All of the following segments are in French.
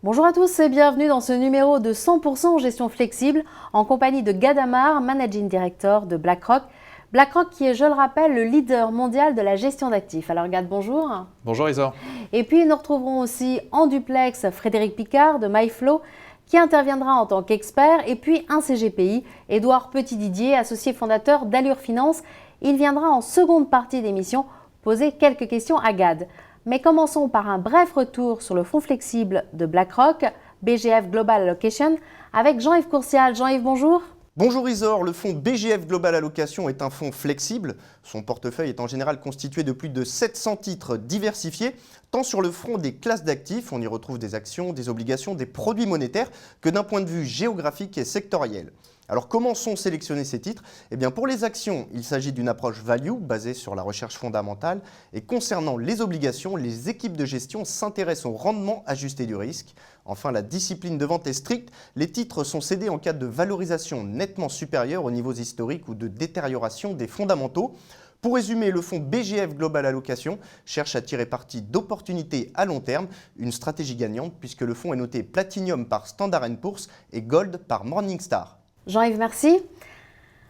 Bonjour à tous et bienvenue dans ce numéro de 100% gestion flexible en compagnie de Gad Amar, Managing Director de BlackRock. BlackRock qui est, je le rappelle, le leader mondial de la gestion d'actifs. Alors Gad, bonjour. Bonjour Isor. Et puis nous retrouverons aussi en duplex Frédéric Picard de MyFlow qui interviendra en tant qu'expert et puis un CGPI, Édouard Petit-Didier, associé fondateur d'Allure Finance. Il viendra en seconde partie d'émission poser quelques questions à Gad. Mais commençons par un bref retour sur le fonds flexible de BlackRock, BGF Global Allocation, avec Jean-Yves Courcial. Jean-Yves, bonjour. Bonjour Isor, le fonds BGF Global Allocation est un fonds flexible. Son portefeuille est en général constitué de plus de 700 titres diversifiés, tant sur le front des classes d'actifs, on y retrouve des actions, des obligations, des produits monétaires, que d'un point de vue géographique et sectoriel. Alors comment sont sélectionnés ces titres? Eh bien pour les actions, il s'agit d'une approche value basée sur la recherche fondamentale et concernant les obligations, les équipes de gestion s'intéressent au rendement ajusté du risque. Enfin, la discipline de vente est stricte, les titres sont cédés en cas de valorisation nettement supérieure aux niveaux historiques ou de détérioration des fondamentaux. Pour résumer, le fonds BGF Global Allocation cherche à tirer parti d'opportunités à long terme, une stratégie gagnante puisque le fonds est noté Platinum par Standard & Poor's et Gold par Morningstar. Jean-Yves, merci.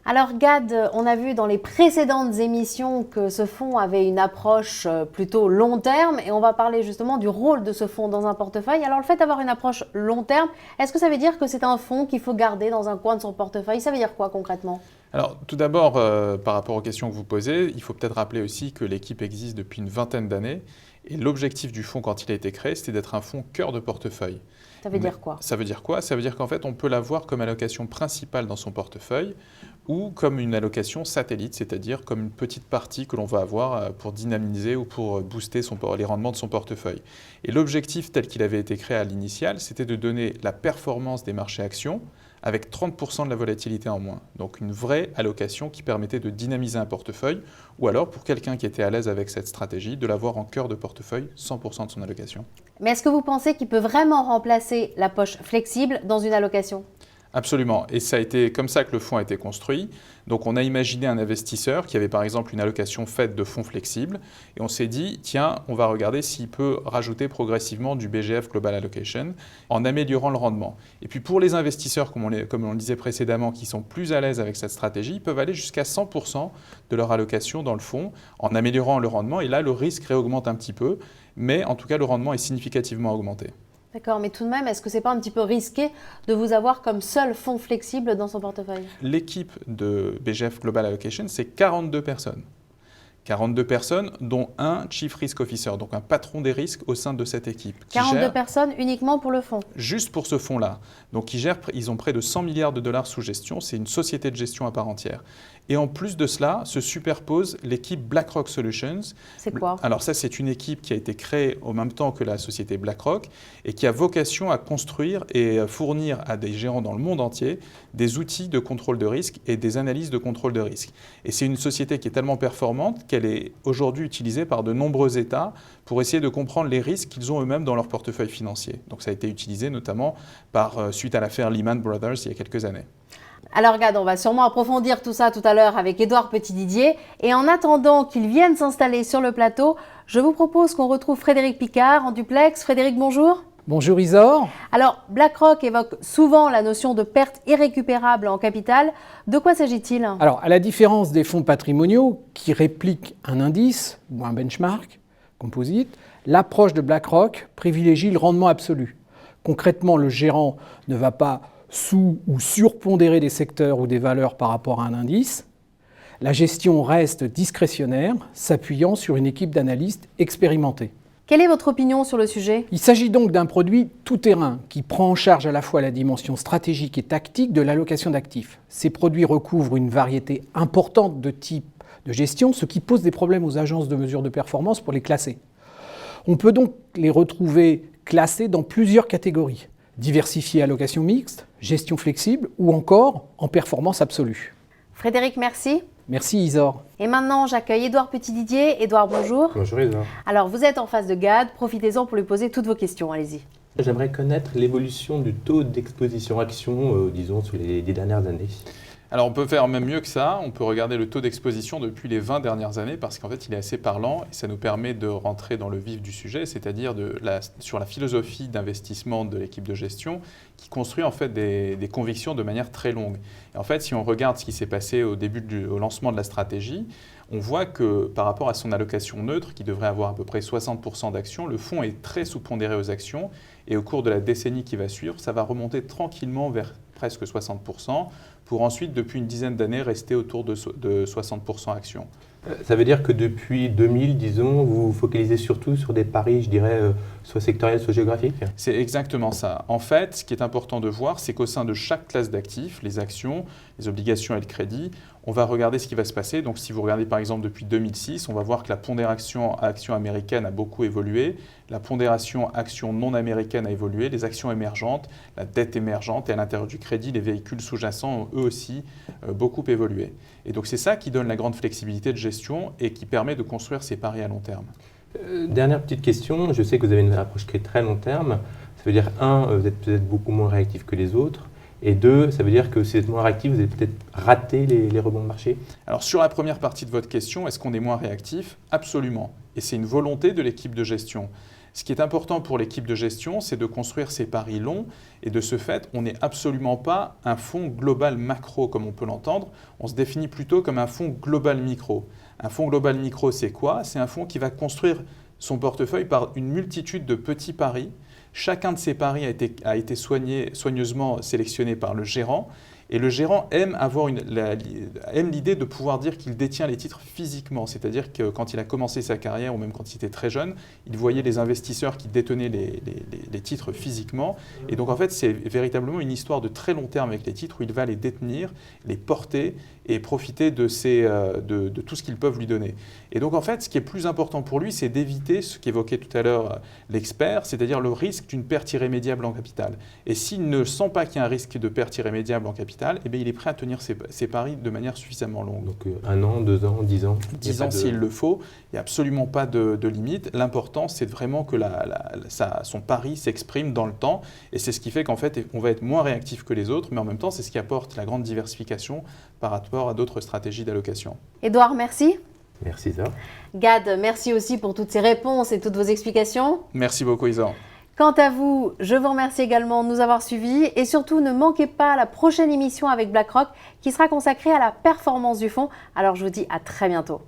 Alors Gad, on a vu dans les précédentes émissions que ce fonds avait une approche plutôt long terme et on va parler justement du rôle de ce fonds dans un portefeuille. Alors le fait d'avoir une approche long terme, est-ce que ça veut dire que c'est un fonds qu'il faut garder dans un coin de son portefeuille? Ça veut dire quoi concrètement? Alors tout d'abord, par rapport aux questions que vous posez, il faut peut-être rappeler aussi que l'équipe existe depuis une vingtaine d'années et l'objectif du fonds quand il a été créé, c'était d'être un fonds cœur de portefeuille. Ça veut dire quoi? Ça veut dire quoi? Ça veut dire qu'en fait, on peut l'avoir comme allocation principale dans son portefeuille ou comme une allocation satellite, c'est-à-dire comme une petite partie que l'on va avoir pour dynamiser ou pour booster les rendements de son portefeuille. Et l'objectif tel qu'il avait été créé à l'initial, c'était de donner la performance des marchés actions avec 30% de la volatilité en moins. Donc une vraie allocation qui permettait de dynamiser un portefeuille, ou alors pour quelqu'un qui était à l'aise avec cette stratégie, de l'avoir en cœur de portefeuille, 100% de son allocation. Mais est-ce que vous pensez qu'il peut vraiment remplacer la poche flexible dans une allocation? Absolument, et ça a été comme ça que le fonds a été construit. Donc on a imaginé un investisseur qui avait par exemple une allocation faite de fonds flexibles et on s'est dit, tiens, on va regarder s'il peut rajouter progressivement du BGF Global Allocation en améliorant le rendement. Et puis pour les investisseurs, comme on le disait précédemment, qui sont plus à l'aise avec cette stratégie, ils peuvent aller jusqu'à 100% de leur allocation dans le fonds en améliorant le rendement et là le risque réaugmente un petit peu, mais en tout cas le rendement est significativement augmenté. D'accord, mais tout de même, est-ce que ce n'est pas un petit peu risqué de vous avoir comme seul fonds flexible dans son portefeuille? L'équipe de BGF Global Allocation, c'est 42 personnes. 42 personnes, dont un Chief Risk Officer, donc un patron des risques au sein de cette équipe. 42 personnes uniquement pour le fonds? Juste pour ce fonds-là. Donc ils ont près de 100 milliards de dollars sous gestion, c'est une société de gestion à part entière. Et en plus de cela, se superpose l'équipe BlackRock Solutions. C'est quoi? Alors ça, c'est une équipe qui a été créée au même temps que la société BlackRock et qui a vocation à construire et fournir à des gérants dans le monde entier des outils de contrôle de risque et des analyses de contrôle de risque. Et c'est une société qui est tellement performante qu'elle est aujourd'hui utilisée par de nombreux États pour essayer de comprendre les risques qu'ils ont eux-mêmes dans leur portefeuille financier. Donc ça a été utilisé notamment suite à l'affaire Lehman Brothers il y a quelques années. Alors Gad, on va sûrement approfondir tout ça tout à l'heure avec Édouard Petit-Didier. Et en attendant qu'il vienne s'installer sur le plateau, je vous propose qu'on retrouve Frédéric Picard en duplex. Frédéric, bonjour. Bonjour Isor. Alors, BlackRock évoque souvent la notion de perte irrécupérable en capital. De quoi s'agit-il? Alors, à la différence des fonds patrimoniaux qui répliquent un indice ou un benchmark composite, l'approche de BlackRock privilégie le rendement absolu. Concrètement, le gérant ne va pas sous- ou surpondérer des secteurs ou des valeurs par rapport à un indice. La gestion reste discrétionnaire, s'appuyant sur une équipe d'analystes expérimentés. Quelle est votre opinion sur le sujet? Il s'agit donc d'un produit tout-terrain qui prend en charge à la fois la dimension stratégique et tactique de l'allocation d'actifs. Ces produits recouvrent une variété importante de types de gestion, ce qui pose des problèmes aux agences de mesure de performance pour les classer. On peut donc les retrouver classés dans plusieurs catégories: diversifié allocation mixte, gestion flexible ou encore en performance absolue. Frédéric, merci. Merci Isor. Et maintenant, j'accueille Édouard Petit-Didier. Édouard, bonjour. Bonjour Isor. Alors, vous êtes en face de Gad. Profitez-en pour lui poser toutes vos questions. Allez-y. J'aimerais connaître l'évolution du taux d'exposition action, disons, sur les dernières années. Alors on peut faire même mieux que ça, on peut regarder le taux d'exposition depuis les 20 dernières années parce qu'en fait il est assez parlant et ça nous permet de rentrer dans le vif du sujet, c'est-à-dire sur la philosophie d'investissement de l'équipe de gestion qui construit en fait des convictions de manière très longue. Et en fait si on regarde ce qui s'est passé au lancement de la stratégie, on voit que par rapport à son allocation neutre qui devrait avoir à peu près 60% d'actions, le fonds est très sous-pondéré aux actions et au cours de la décennie qui va suivre, ça va remonter tranquillement vers presque 60%, pour ensuite, depuis une dizaine d'années, rester autour de 60% actions. Ça veut dire que depuis 2000, disons, vous vous focalisez surtout sur des paris, je dirais, soit sectoriels, soit géographiques? C'est exactement ça. En fait, ce qui est important de voir, c'est qu'au sein de chaque classe d'actifs, les actions, les obligations et le crédit, on va regarder ce qui va se passer. Donc si vous regardez par exemple depuis 2006, on va voir que la pondération action américaine a beaucoup évolué, la pondération action non américaine a évolué, les actions émergentes, la dette émergente et à l'intérieur du crédit, les véhicules sous-jacents ont eux aussi beaucoup évolué. Et donc c'est ça qui donne la grande flexibilité de gestion et qui permet de construire ces paris à long terme. Dernière petite question, je sais que vous avez une approche qui est très long terme. Ça veut dire, vous êtes peut-être beaucoup moins réactif que les autres. Et 2, ça veut dire que si vous êtes moins réactif, vous allez peut-être rater les rebonds de marché? Alors sur la première partie de votre question, est-ce qu'on est moins réactif? Absolument. Et c'est une volonté de l'équipe de gestion. Ce qui est important pour l'équipe de gestion, c'est de construire ces paris longs. Et de ce fait, on n'est absolument pas un fonds global macro comme on peut l'entendre. On se définit plutôt comme un fonds global micro. Un fonds global micro, c'est quoi? C'est un fonds qui va construire son portefeuille par une multitude de petits paris. Chacun de ces paris a été soigneusement sélectionné par le gérant. Et le gérant aime l'idée de pouvoir dire qu'il détient les titres physiquement. C'est-à-dire que quand il a commencé sa carrière, ou même quand il était très jeune, il voyait les investisseurs qui détenaient les titres physiquement. Et donc en fait, c'est véritablement une histoire de très long terme avec les titres où il va les détenir, les porter et profiter de tout ce qu'ils peuvent lui donner. Et donc en fait, ce qui est plus important pour lui, c'est d'éviter ce qu'évoquait tout à l'heure l'expert, c'est-à-dire le risque d'une perte irrémédiable en capital. Et s'il ne sent pas qu'il y a un risque de perte irrémédiable en capital, eh bien, il est prêt à tenir ses paris de manière suffisamment longue. Donc 1 an, 2 ans, 10 ans? 10 ans s'il le faut, il n'y a absolument pas de limite. L'important, c'est vraiment que son pari s'exprime dans le temps. Et c'est ce qui fait qu'en fait, on va être moins réactif que les autres, mais en même temps, c'est ce qui apporte la grande diversification par rapport à d'autres stratégies d'allocation. Édouard, merci. Merci Isa. Gad, merci aussi pour toutes ces réponses et toutes vos explications. Merci beaucoup Isa. Quant à vous, je vous remercie également de nous avoir suivis et surtout ne manquez pas la prochaine émission avec BlackRock qui sera consacrée à la performance du fonds. Alors je vous dis à très bientôt.